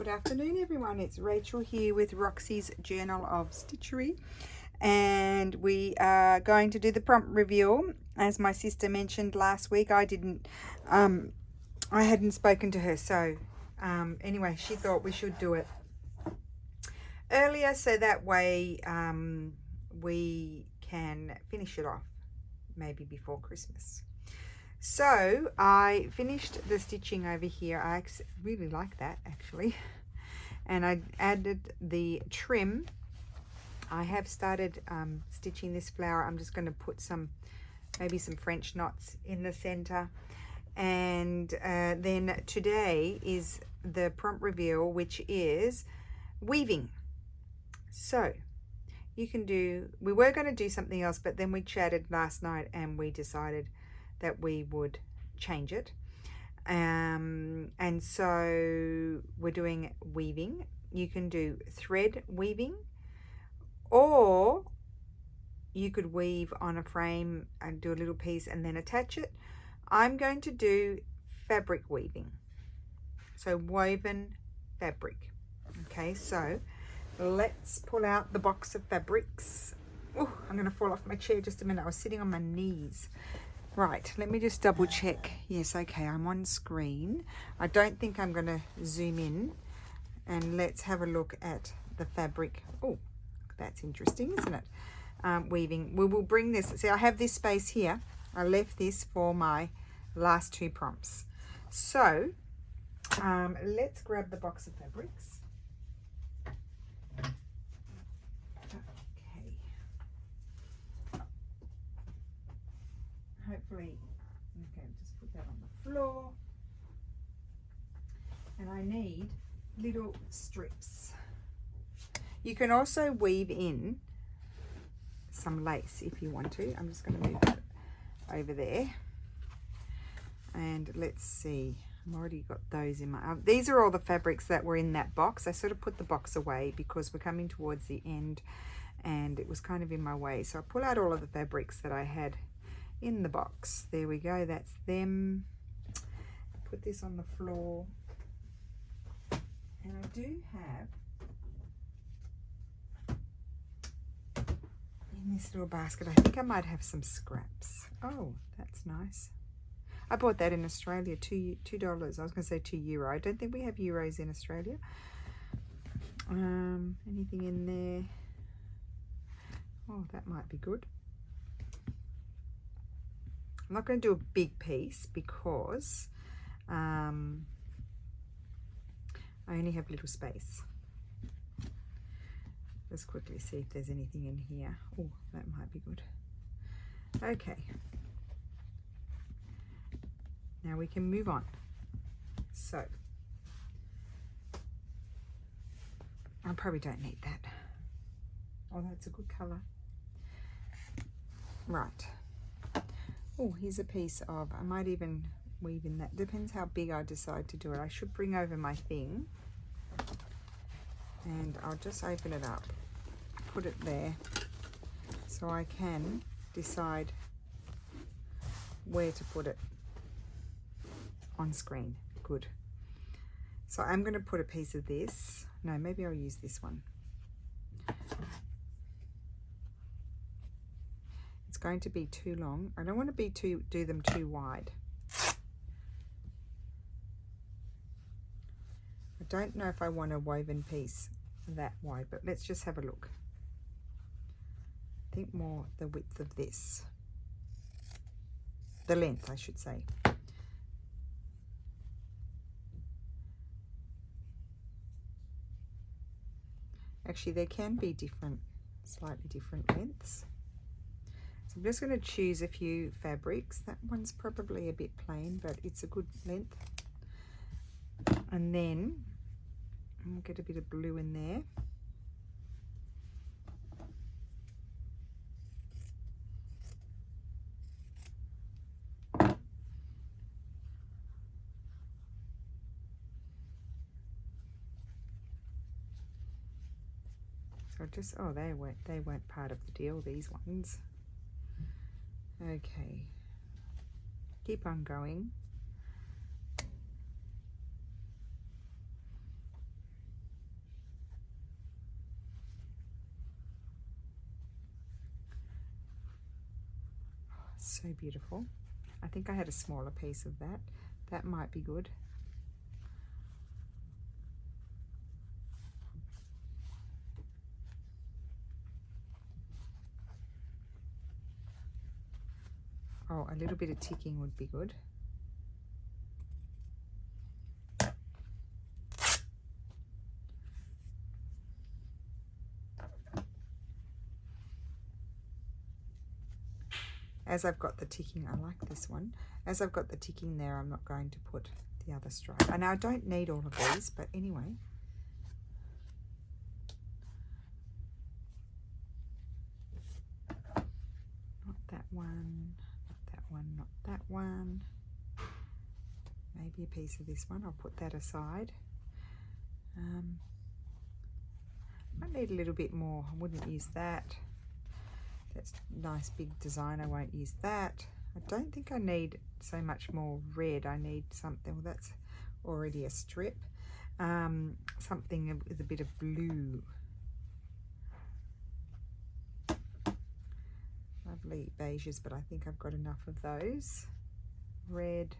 Good afternoon, everyone. It's Rachel here with Roxy's Journal of Stitchery, and we are going to do the prompt reveal. As my sister mentioned last week, I hadn't spoken to her, so anyway, she thought we should do it earlier so that way we can finish it off maybe before Christmas. So I finished the stitching over here. I really like that actually. And I added the trim. I have started stitching this flower. I'm just going to put maybe some French knots in the center. And then today is the prompt reveal, which is weaving. So you can we were going to do something else, but then we chatted last night and we decided that we would change it, and so we're doing weaving. You can do thread weaving, or you could weave on a frame and do a little piece and then attach it. I'm going to do fabric weaving, so woven fabric. Okay, so let's pull out the box of fabrics. Oh, I'm going to fall off my chair just a minute. I was sitting on my knees. Right, let me just double check. Yes, okay, I'm on screen. I don't think I'm going to zoom in, and let's have a look at the fabric. Oh, that's interesting, isn't it? Weaving. We will bring this. See, I have this space here. I left this for my last two prompts. So let's grab the box of fabrics. Hopefully, okay, just put that on the floor. And I need little strips. You can also weave in some lace if you want to. I'm just going to move that over there. And let's see, I've already got those in my, these are all the fabrics that were in that box. I sort of put the box away because we're coming towards the end and it was kind of in my way. So I pull out all of the fabrics that I had in the box. There we go, that's them. Put this on the floor, and I do have in this little basket, I think I might have some scraps. Oh, that's nice. I bought that in Australia, $2. I was going to say €2. I don't think we have euros in Australia. Anything in there? Oh, that might be good. I'm not going to do a big piece because I only have little space. Let's quickly see if there's anything in here. Oh, that might be good. Okay. Now we can move on. So, I probably don't need that. Oh, that's a good colour. Right. Oh, here's a piece of, I might even weave in that. Depends how big I decide to do it. I should bring over my thing. And I'll just open it up. Put it there. So I can decide where to put it on screen. Good. So I'm going to put a piece of this. No, maybe I'll use this one. Going to be too long. I don't want to do them too wide. I don't know if I want a woven piece that wide, but let's just have a look. I think more the width of this. The length, I should say. Actually, there can be slightly different lengths. I'm just going to choose a few fabrics. That one's probably a bit plain, but it's a good length. And then I'll get a bit of blue in there. So just, oh, they weren't part of the deal, these ones. Okay, keep on going. So beautiful. I think I had a smaller piece of that. That might be good. Oh, a little bit of ticking would be good. As I've got the ticking, I like this one. As I've got the ticking there, I'm not going to put the other stripe. And I don't need all of these, but anyway. Not that one, not that one, not that one. Maybe a piece of this one, I'll put that aside. I need a little bit more, I wouldn't use that. That's a nice big design, I won't use that. I don't think I need so much more red. I need something, well, that's already a strip. Something with a bit of blue. Lovely beiges, but I think I've got enough of those. Red.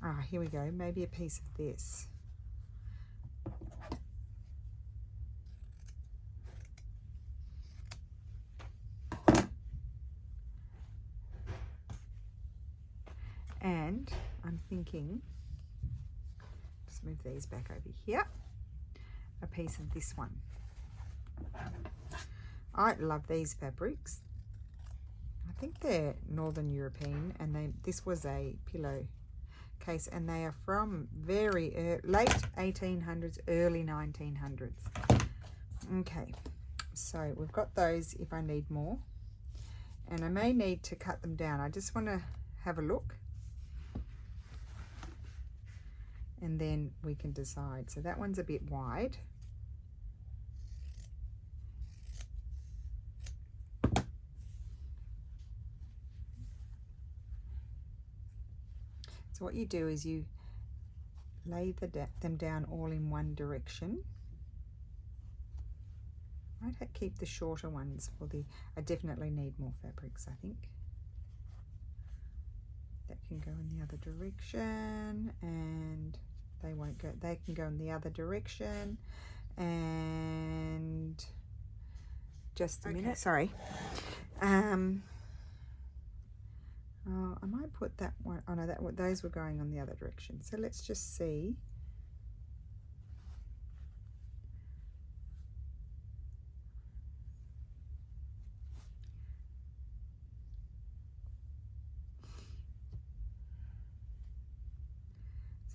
Ah, here we go, maybe a piece of this. And I'm thinking, just move these back over here, a piece of this one. I love these fabrics. I think they're Northern European, and this was a pillow case, and they are from very late 1800s, early 1900s. Okay, so we've got those if I need more, and I may need to cut them down. I just want to have a look, and then we can decide. So that one's a bit wide. So what you do is you lay them down all in one direction. I'd keep the shorter ones for I definitely need more fabrics, I think. That can go in the other direction, and they won't go, they can go in the other direction. And just a minute, sorry. Oh, I might put that one, oh no, those were going on the other direction. So let's just see.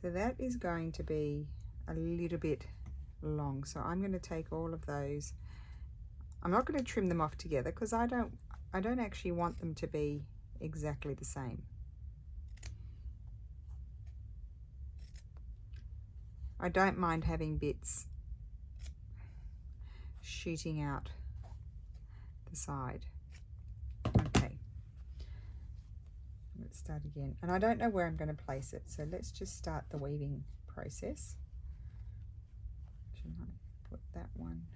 So that is going to be a little bit long. So I'm going to take all of those. I'm not going to trim them off together because I don't actually want them to be exactly the same. I don't mind having bits shooting out the side. Okay, let's start again. And I don't know where I'm going to place it, so let's just start the weaving process. Should I put that one?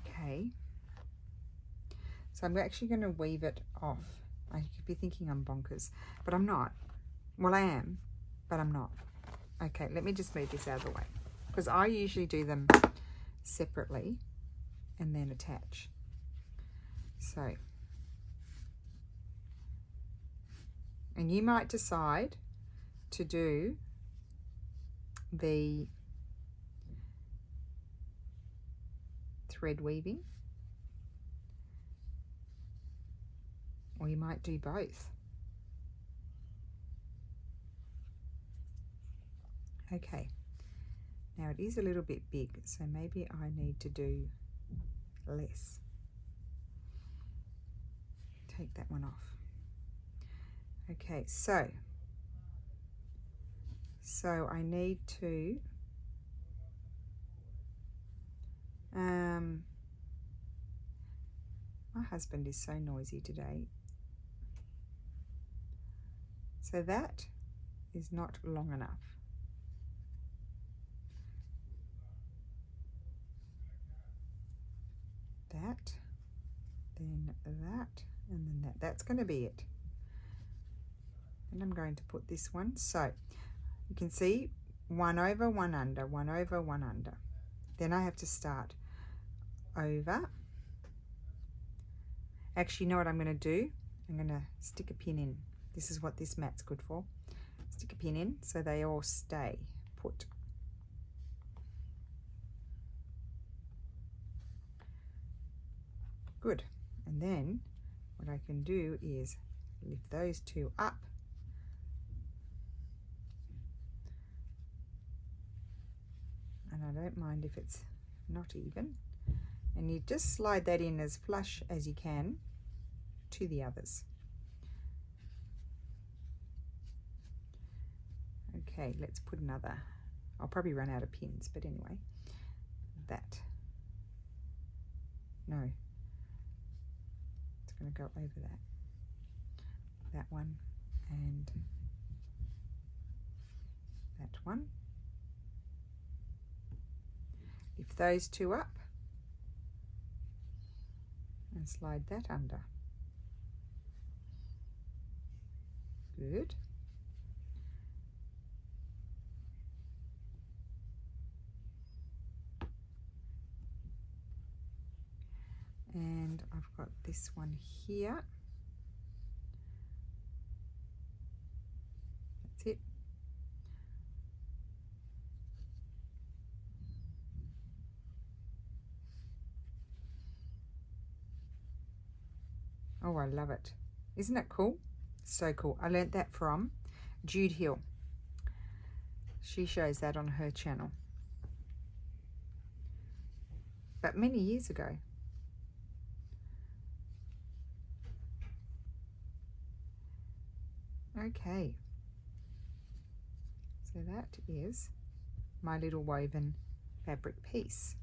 Okay, so I'm actually going to weave it off. I could be thinking I'm bonkers, but I'm not. Well, I am, but I'm not. Okay, let me just move this out of the way, because I usually do them separately and then attach. So, and you might decide to do the thread weaving, or you might do both. Okay, now it is a little bit big, so maybe I need to do less. Take that one off. Okay, so I need to my husband is so noisy today. So that is not long enough. That, then that, and then that. That's going to be it. And I'm going to put this one. So you can see 1 over 1 under, 1 over 1 under. Then I have to start over. Actually, you know what I'm going to do? I'm going to stick a pin in. This is what this mat's good for. Stick a pin in so they all stay put. Good. And then what I can do is lift those two up. And I don't mind if it's not even. And you just slide that in as flush as you can to the others. Okay, let's put another. I'll probably run out of pins, but anyway, that. No, it's going to go over that. That one and that one. Lift those two up and slide that under. Good. And I've got this one here. That's it. Oh, I love it. Isn't it cool? So cool. I learnt that from Jude Hill. She shows that on her channel. But many years ago. Okay. So that is my little woven fabric piece.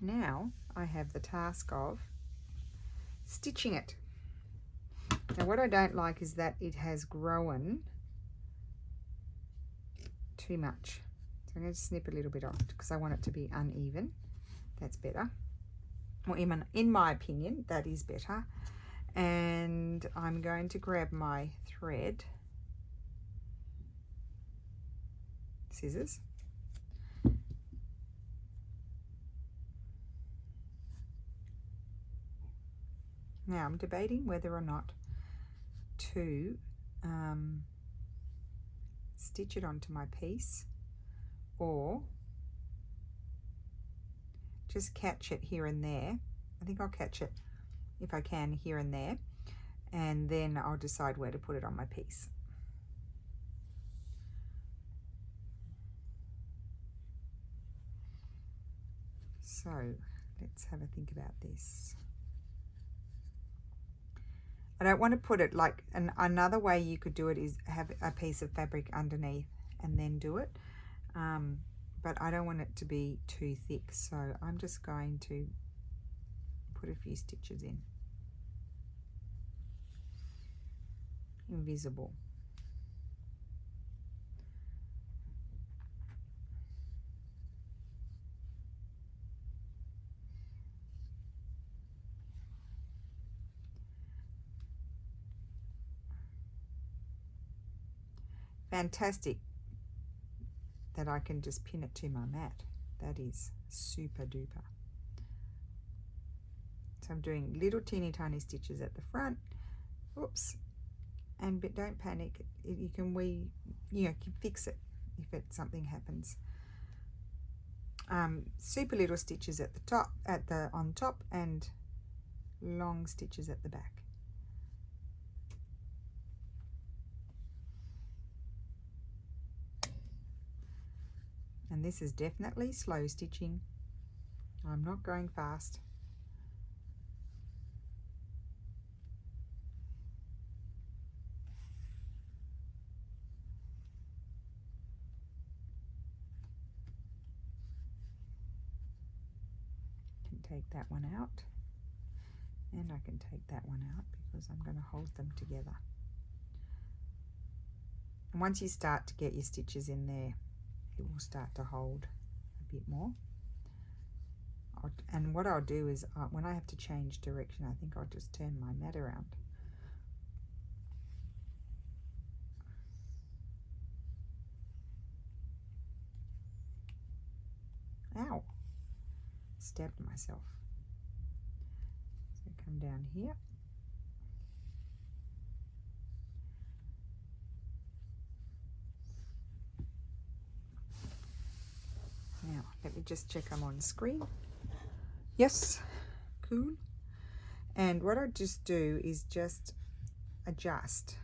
Now I have the task of stitching it. Now what I don't like is that it has grown too much. So I'm going to snip a little bit off because I want it to be uneven. That's better. Well, in my opinion, that is better. And I'm going to grab my thread, scissors. Now I'm debating whether or not to stitch it onto my piece or just catch it here and there. I think I'll catch it if I can here and there, and then I'll decide where to put it on my piece. So let's have a think about this. I don't want to put it like another way you could do it is have a piece of fabric underneath and then do it, but I don't want it to be too thick, so I'm just going to put a few stitches in. Invisible. Fantastic that I can just pin it to my mat. That is super duper. So I'm doing little teeny tiny stitches at the front. Oops. But don't panic. You can fix it if something happens. Super little stitches at the top, on top, and long stitches at the back. And this is definitely slow stitching. I'm not going fast. I can take that one out, and I can take that one out because I'm going to hold them together. And once you start to get your stitches in there, it will start to hold a bit more. And what I'll do is when I have to change direction, I think I'll just turn my mat around. Ow! Stabbed myself. So come down here. Now, let me just check I'm on screen. Yes, cool. And what I just do is just adjust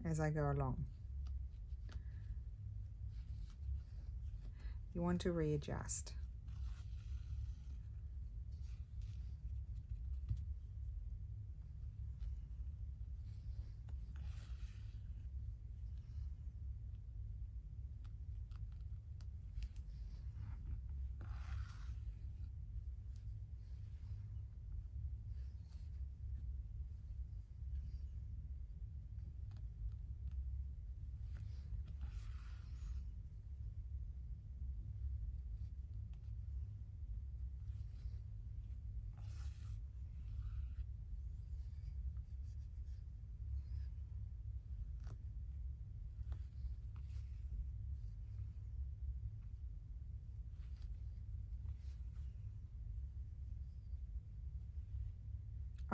as I go along. You want to readjust.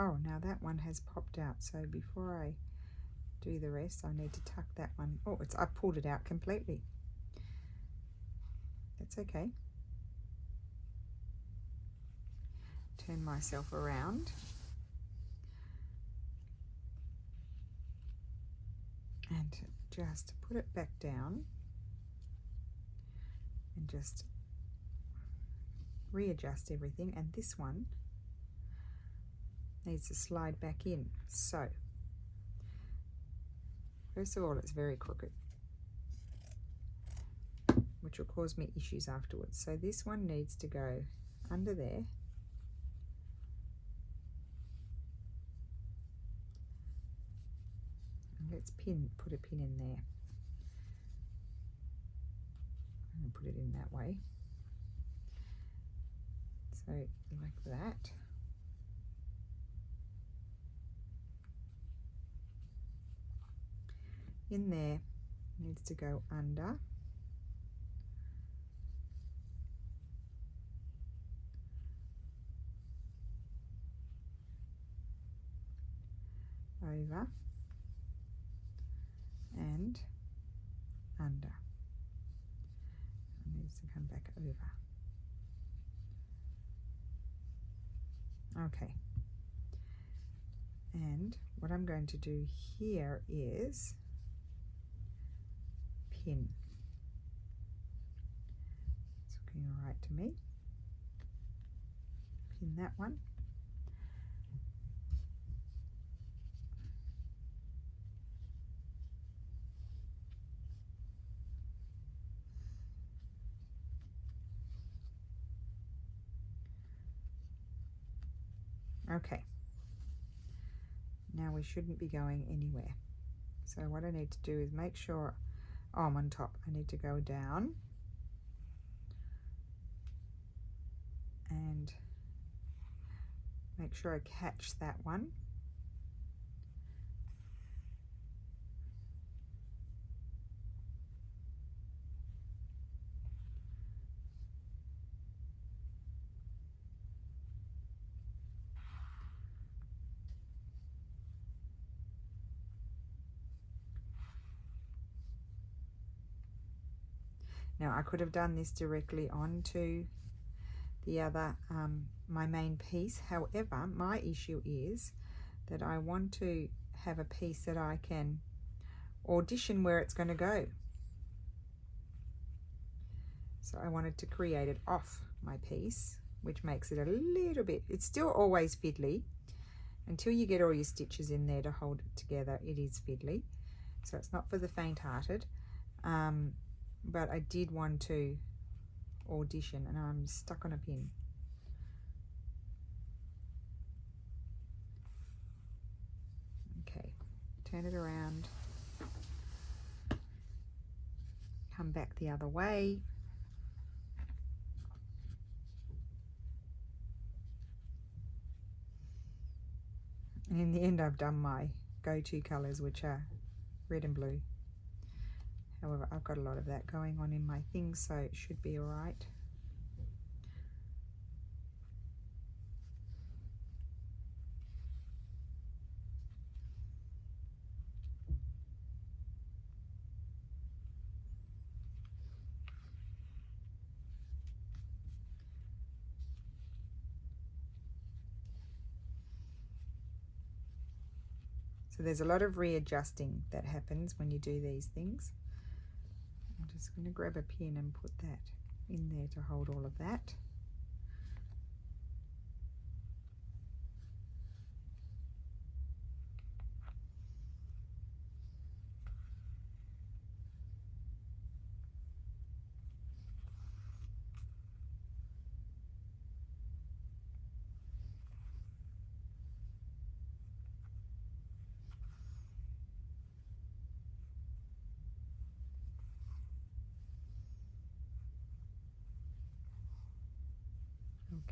Oh, now that one has popped out, so before I do the rest, I need to tuck that one. Oh, I pulled it out completely. That's okay. Turn myself around. And just put it back down. And just readjust everything. And this one needs to slide back in. So, first of all, it's very crooked, which will cause me issues afterwards. So this one needs to go under there. And let's put a pin in there. I'm going to put it in that way. So like that. In there, needs to go under. Over. And under. It needs to come back over. Okay. And what I'm going to do here is pin. It's looking all right to me. Pin that one. Okay. Now we shouldn't be going anywhere. So what I need to do is make sure, oh, I'm on top. I need to go down and make sure I catch that one. Now I could have done this directly onto the other, my main piece. However, my issue is that I want to have a piece that I can audition where it's going to go. So I wanted to create it off my piece, which makes it a little bit, it's still always fiddly. Until you get all your stitches in there to hold it together, it is fiddly. So it's not for the faint-hearted. But I did want to audition, and I'm stuck on a pin. Okay, turn it around. come back the other way. And in the end, I've done my go-to colours, which are red and blue. However, I've got a lot of that going on in my things, so it should be all right. So there's a lot of readjusting that happens when you do these things. I'm just going to grab a pin and put that in there to hold all of that.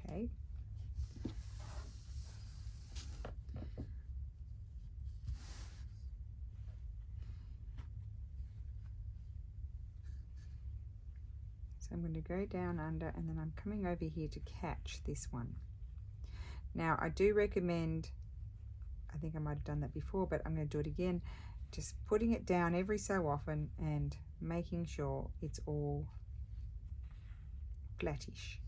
Okay. So I'm going to go down under, and then I'm coming over here to catch this one. Now I do recommend, I think I might have done that before, but I'm going to do it again, just putting it down every so often and making sure it's all flattish.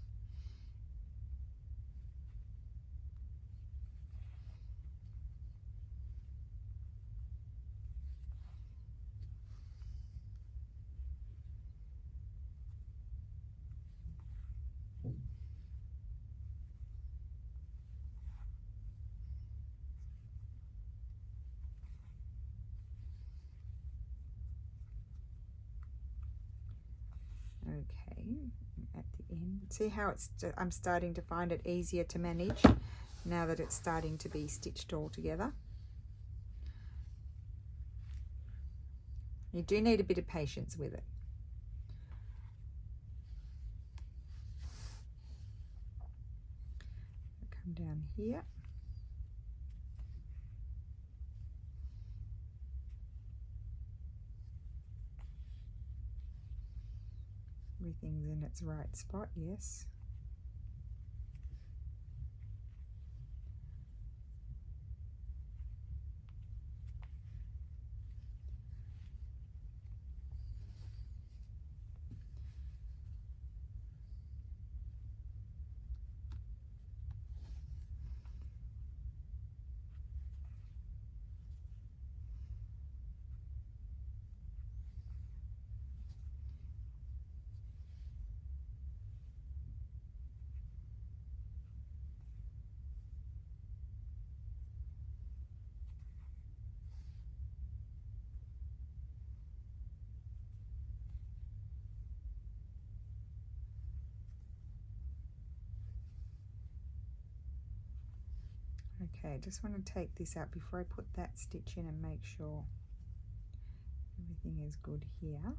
Okay, at the end, see how I'm starting to find it easier to manage now that it's starting to be stitched all together. You do need a bit of patience with it. Come down here. Everything's in its right spot, yes. Okay, just want to take this out before I put that stitch in and make sure everything is good here.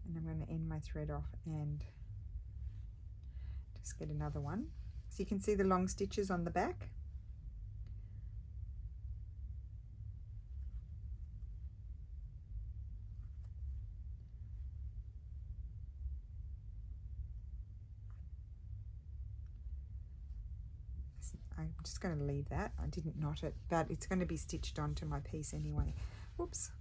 And I'm going to end my thread off and just get another one. So you can see the long stitches on the back. I'm just going to leave that. I didn't knot it, but it's going to be stitched onto my piece anyway. Whoops.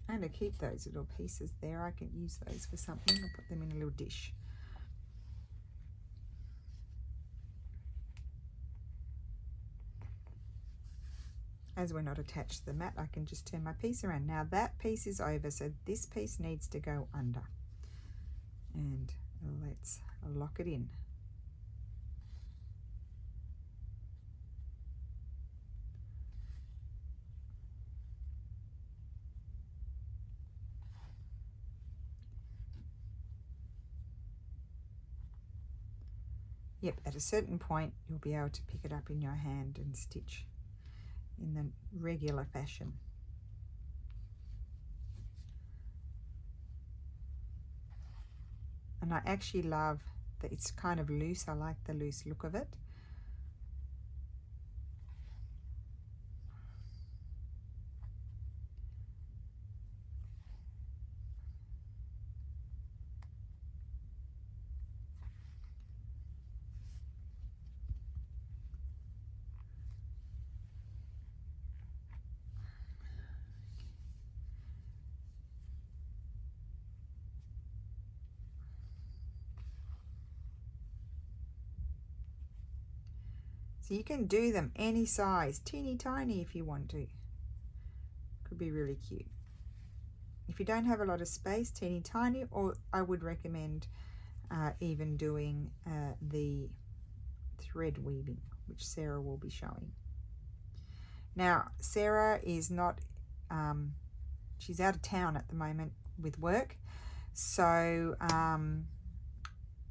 And to keep those little pieces there, I can use those for something. I'll put them in a little dish. As we're not attached to the mat, I can just turn my piece around. Now that piece is over, so this piece needs to go under. And let's lock it in. Yep, at a certain point you'll be able to pick it up in your hand and stitch in the regular fashion. And I actually love that it's kind of loose. I like the loose look of it. So you can do them any size, teeny tiny if you want to. Could be really cute. If you don't have a lot of space, teeny tiny, or I would recommend even doing the thread weaving, which Sarah will be showing. Now, Sarah is not, she's out of town at the moment with work, so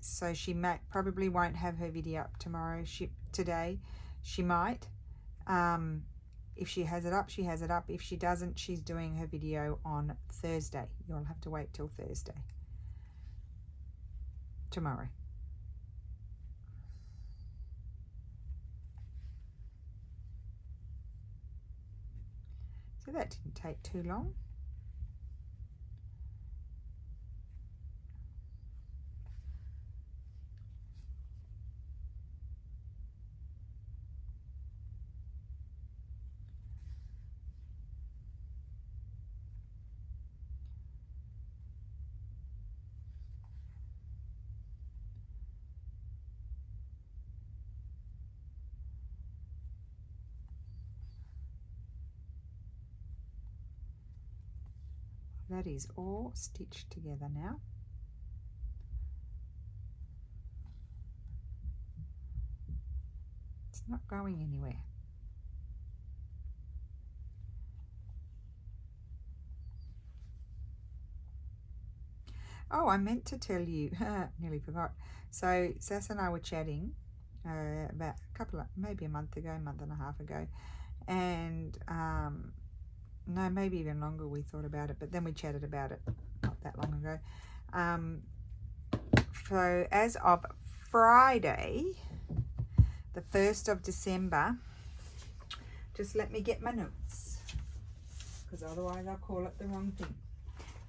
so she probably won't have her video up tomorrow. Today she might. If she has it up, she has it up. If she doesn't, she's doing her video on Thursday. You'll have to wait till Thursday. Tomorrow. So that didn't take too long. That is all stitched together now. It's not going anywhere. Oh, I meant to tell you, nearly forgot. So Sass and I were chatting about maybe a month ago, a month and a half ago, and no, maybe even longer we thought about it, but then we chatted about it not that long ago. So as of Friday, the 1st of December, just let me get my notes, because otherwise I'll call it the wrong thing.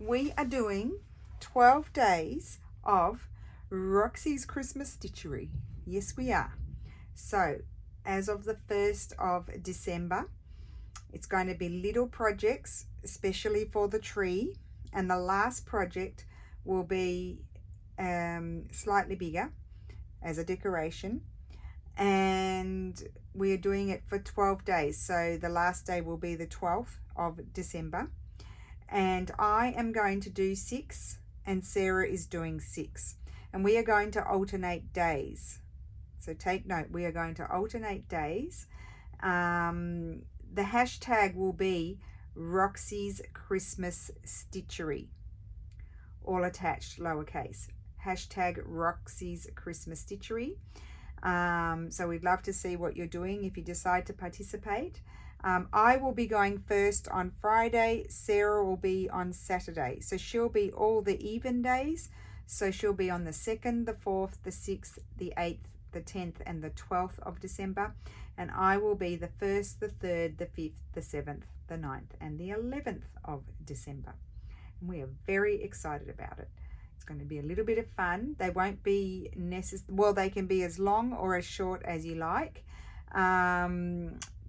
We are doing 12 days of Roxy's Christmas Stitchery. Yes, we are. So as of the 1st of December, it's going to be little projects, especially for the tree, and the last project will be slightly bigger as a decoration, and we're doing it for 12 days. So the last day will be the 12th of December, and I am going to do 6 and Sarah is doing 6, and we are going to alternate days. So take note, we are going to alternate days. The hashtag will be Roxy's Christmas Stitchery, all attached, lowercase. Hashtag Roxy's Christmas Stitchery. So we'd love to see what you're doing if you decide to participate. I will be going first on Friday. Sarah will be on Saturday. So she'll be all the even days. So she'll be on the 2nd, the 4th, the 6th, the 8th, the 10th, and the 12th of December. And I will be the 1st, the 3rd, the 5th, the 7th, the 9th, and the 11th of December. And we are very excited about it. It's going to be a little bit of fun. They won't be well, they can be as long or as short as you like.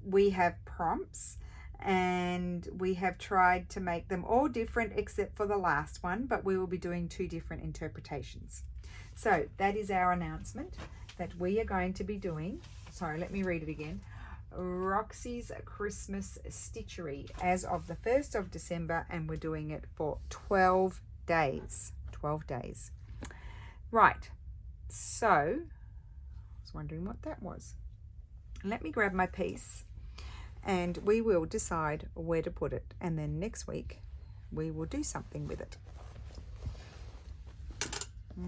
We have prompts, and we have tried to make them all different except for the last one, but we will be doing 2 different interpretations. So that is our announcement that we are going to be doing. Sorry, let me read it again. Roxy's Christmas Stitchery as of the 1st of December, and we're doing it for 12 days. 12 days. Right, so I was wondering what that was. Let me grab my piece and we will decide where to put it, and then next week we will do something with it.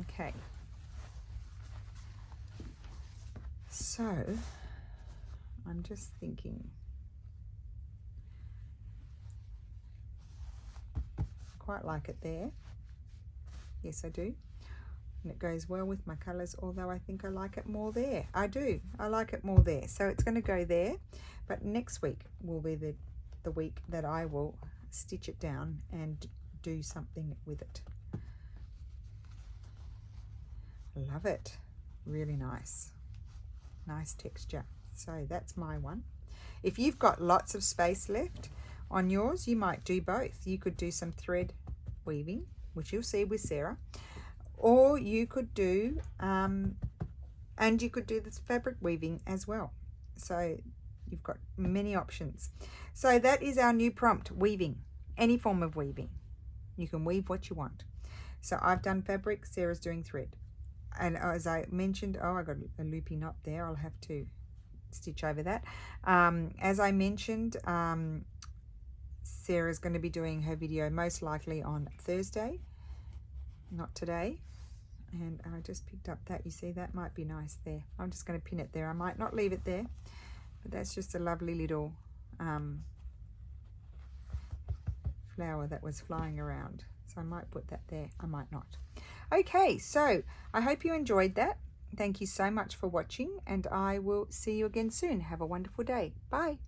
Okay, so I'm just thinking, I quite like it there. Yes, I do. And it goes well with my colours, although I think I like it more there. I do. I like it more there. So it's going to go there. But next week will be the week that I will stitch it down and do something with it. Love it. Really nice. Nice texture. So that's my one. If you've got lots of space left on yours, you might do both. You could do some thread weaving, which you'll see with Sarah, or you could do and you could do this fabric weaving as well. So you've got many options. So that is our new prompt: weaving, any form of weaving. You can weave what you want. So I've done fabric, Sarah's doing thread. And as I mentioned, oh, I got a loopy knot there. I'll have to stitch over that. As I mentioned, Sarah's going to be doing her video most likely on Thursday, not today. And I just picked up that. You see, that might be nice there. I'm just going to pin it there. I might not leave it there, but that's just a lovely little flower that was flying around. So I might put that there. I might not. Okay, so I hope you enjoyed that. Thank you so much for watching, and I will see you again soon. Have a wonderful day. Bye.